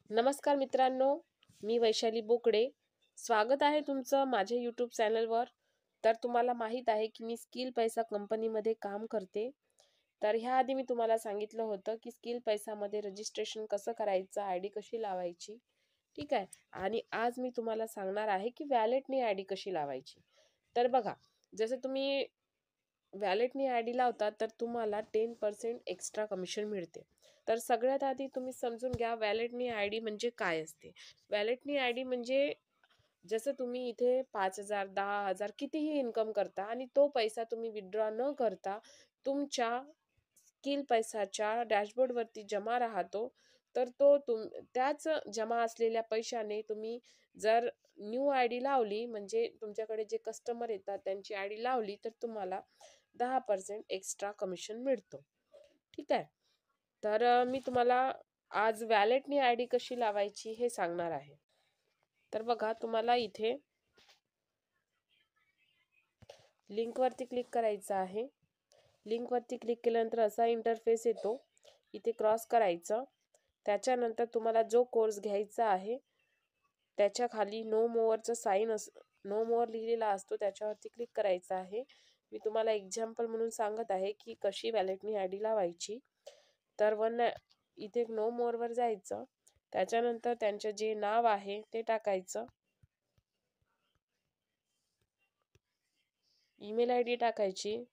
नमस्कार मित्रांनो, मी वैशाली बोकडे. स्वागत आहे तुमचं माझ्या यूट्यूब चॅनलवर. तर तुम्हाला माहीत आहे की मी स्किल पैसा कंपनीमध्ये काम करते. तर ह्याआधी मी तुम्हाला सांगितलं होतं की स्किल पैसामध्ये रजिस्ट्रेशन कसं करायचं, आय डी कशी लावायची, ठीक आहे. आणि आज मी तुम्हाला सांगणार आहे की वॅलेटनी आय डी कशी लावायची. तर बघा, जसं तुम्ही वॅलेटनी आय डी लावता तर तुम्हाला 10% एक्स्ट्रा कमिशन मिळते. तर सगळ्यात आधी तुम्ही समजून घ्या वॅलेटनी आय डी म्हणजे काय असते. वॅलेटनी आय डी म्हणजे जसं तुम्ही इथे 5,000 10,000 कितीही इन्कम करता आणि तो पैसा तुम्ही विथड्रॉ न करता तुमच्या स्किल पैसाच्या डॅशबोर्डवरती जमा राहतो. तर तो त्याच जमा असलेल्या पैशाने तुम्ही जर न्यू आय डी लावली, म्हणजे तुमच्याकडे जे कस्टमर येतात त्यांची आय डी लावली, तर तुम्हाला 10% एक्स्ट्रा कमिशन मिळतो. ठीक आहे. तर मी तुम्हाला आज वॅलेटनी आय डी कशी लावायची हे सांगणार आहे. तर बघा, तुम्हाला इथे लिंकवरती क्लिक करायचं आहे. लिंकवरती क्लिक केल्यानंतर असा इंटरफेस येतो. इथे क्रॉस करायचं. त्याच्यानंतर तुम्हाला जो कोर्स घ्यायचा आहे त्याच्या खाली नो मोअरचं साईन नो मोअर लिहिलेला असतो, त्याच्यावरती क्लिक करायचं आहे. मी तुम्हाला एक्झाम्पल म्हणून सांगत आहे की कशी वॅलेटनी आय डी लावायची. तर इथे नो मोअरवर जायचं. त्याच्यानंतर त्यांचं जे नाव आहे ते टाकायचं. ईमेल आय डी टाकायची.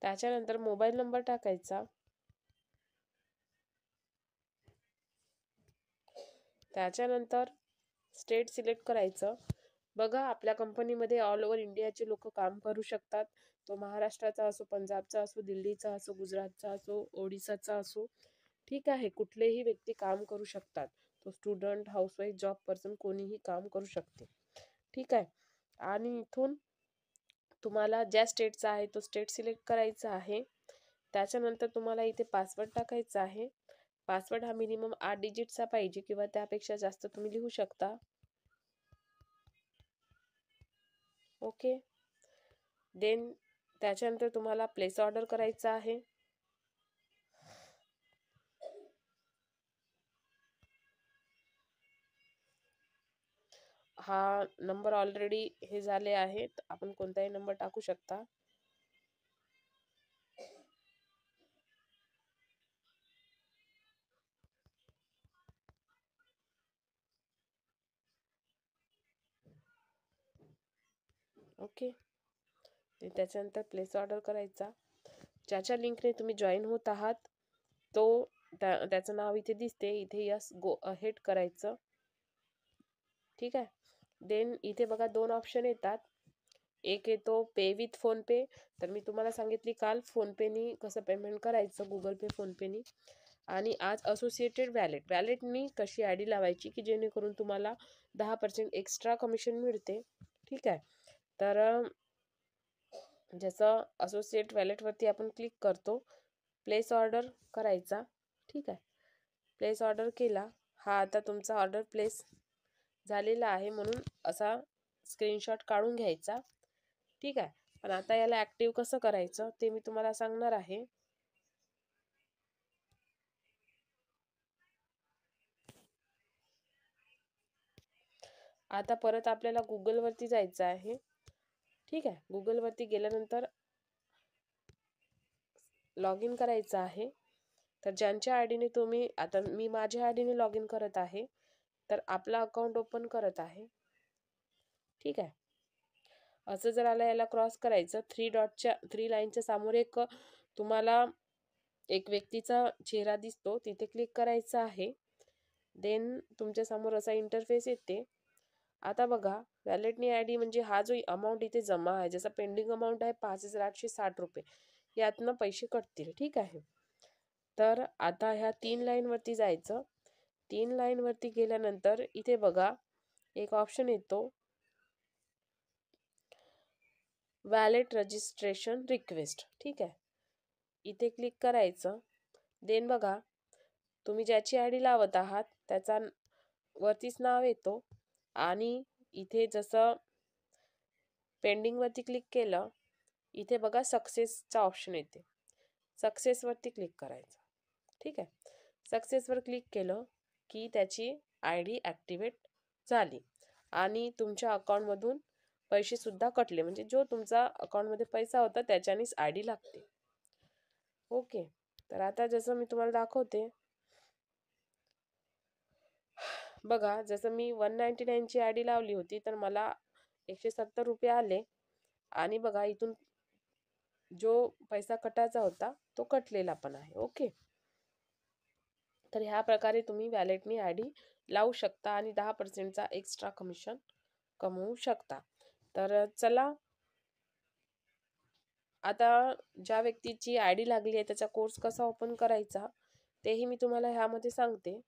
त्याच्यानंतर मोबाईल नंबर टाकायचा. त्याच्यानंतर स्टेट सिलेक्ट करायचं. बघा, आपल्या कंपनीमध्ये ऑल ओव्हर इंडियाचे लोक काम करू शकतात. तो महाराष्ट्राचा असो, पंजाबचा असो, दिल्लीचा असो, गुजरातचा असो, ओडिसाचा असो, ठीक आहे. कुठलेही व्यक्ती काम करू शकतात. तो स्टुडंट, हाऊसवाईफ, जॉब पर्सन कोणीही काम करू शकते. ठीक आहे. आणि इथून तुम्हाला ज्या स्टेटचा आहे तो स्टेट सिलेक्ट करायचा आहे. त्याच्यानंतर तुम्हाला इथे पासवर्ड टाकायचा आहे. पासवर्ड हा मिनिमम 8 डिजिटचा पाहिजे किंवा त्यापेक्षा जास्त तुम्ही लिहू शकता. ओके. देन त्याच्यानंतर तुम्हाला प्लेस ऑर्डर करायचा आहे. हा नंबर ऑलरेडी हे झाले आहेत. आपण कोणताही नंबर टाकू शकता. ओके. त्याच्यानंतर प्लेस ऑर्डर करायचा. ज्याच्या लिंकने तुम्ही जॉईन होत आहात तो त्याचं नाव इथे दिसते. इथे यस गो अहेड करायचं. ठीक आहे. देन इथे बघा 2 ऑप्शन येतात. एक येतो पे विथ फोनपे. तर मी तुम्हाला सांगितली काल फोनपेनी कसं पेमेंट करायचं, गुगल पे, फोनपेनी. आणि आज असोसिएटेड वॅलेटनी कशी आय डी लावायची की जेणेकरून तुम्हाला 10% एक्स्ट्रा कमिशन मिळते. ठीक आहे. तर जसं असोसिएट वॅलेटवरती आपण क्लिक करतो, प्लेस ऑर्डर करायचा. ठीक आहे. प्लेस ऑर्डर केला. हा आता तुमचा ऑर्डर प्लेस झालेला आहे म्हणून असा स्क्रीनशॉट काढून घ्यायचा. ठीक आहे. पण आता याला ॲक्टिव्ह कसं करायचं ते मी तुम्हाला सांगणार आहे. आता परत आपल्याला गुगलवरती जायचं आहे. ठीक आहे. गुगलवरती गेल्यानंतर लॉग इन करायचं आहे. तर ज्यांच्या आय डीने तुम्ही, आता मी माझ्या आय डीने लॉग इन करत आहे, तर आपला अकाउंट ओपन करत आहे. ठीक आहे. असं जर आलं याला क्रॉस करायचं. 3 लाईनच्या समोर तुम्हाला एक व्यक्तीचा चेहरा दिसतो, तिथे क्लिक करायचं आहे. देन तुमच्या समोर असा इंटरफेस येते. आता बघा, वॅलेटनी आय डी म्हणजे हा जो अमाऊंट इथे जमा आहे, जसा पेंडिंग अमाऊंट आहे 5,860 रुपये, यातनं पैसे कटतील. ठीक आहे. तर आता ह्या 3 लाईनवरती जायचं. 3 लाईनवरती गेल्यानंतर इथे बघा एक ऑप्शन येतो, वॅलेट रजिस्ट्रेशन रिक्वेस्ट. ठीक आहे. इथे क्लिक करायचं. देन बघा तुम्ही ज्याची आय डी लावत आहात त्याचा वरतीच नाव येतो आणि इथे जसं पेंडिंगवरती क्लिक केलं, इथे बघा सक्सेसचा ऑप्शन येते. सक्सेसवरती क्लिक करायचं. ठीक आहे. सक्सेसवर क्लिक केलं की त्याची आय डी ॲक्टिवेट झाली आणि तुमच्या अकाउंटमधून पैसेसुद्धा कटले. म्हणजे जो तुमचा अकाउंटमध्ये पैसा होता त्याच्यानेच आय डी लागते. ओके. तर आता जसं मी तुम्हाला दाखवते, बघा जसं मी 199ची आय डी लावली होती तर मला 170 रुपये आले आणि बघा इथून जो पैसा कटायचा होता तो कटलेला पण आहे. ओके. तर ह्या प्रकारे तुम्ही वॅलेटनी आय डी लावू शकता आणि 10%चा एक्स्ट्रा कमिशन कमवू शकता. तर चला आता ज्या व्यक्तीची आय डी लागली आहे त्याचा कोर्स कसा ओपन करायचा तेही मी तुम्हाला ह्यामध्ये सांगते.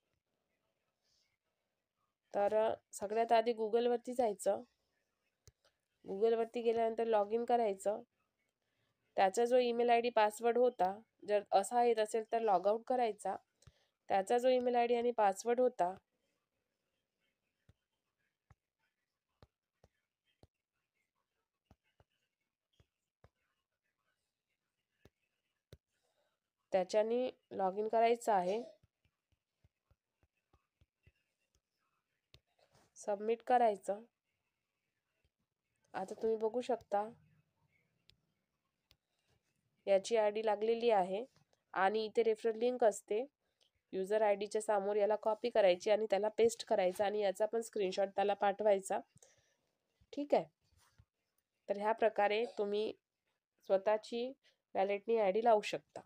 तर सगळ्यात आधी गुगलवरती जायचं. गुगलवरती गेल्यानंतर लॉग इन करायचं. त्याचा जो ईमेल आय डी पासवर्ड होता, जर असा येत असेल तर लॉग आउट करायचा. त्याचा जो ईमेल आय डी आणि पासवर्ड होता त्याच्याने लॉग इन करायचं आहे. सबमिट करायचं. आता तुम्ही बघू शकता याची आय डी लागलेली आहे आणि इथे रेफरल लिंक असते. युजर आय डीच्या समोर याला कॉपी करायची आणि त्याला पेस्ट करायचा आणि याचा पण स्क्रीनशॉट त्याला पाठवायचा. ठीक आहे. तर ह्या प्रकारे तुम्ही स्वतःची वॅलेटनी आय डी लावू शकता.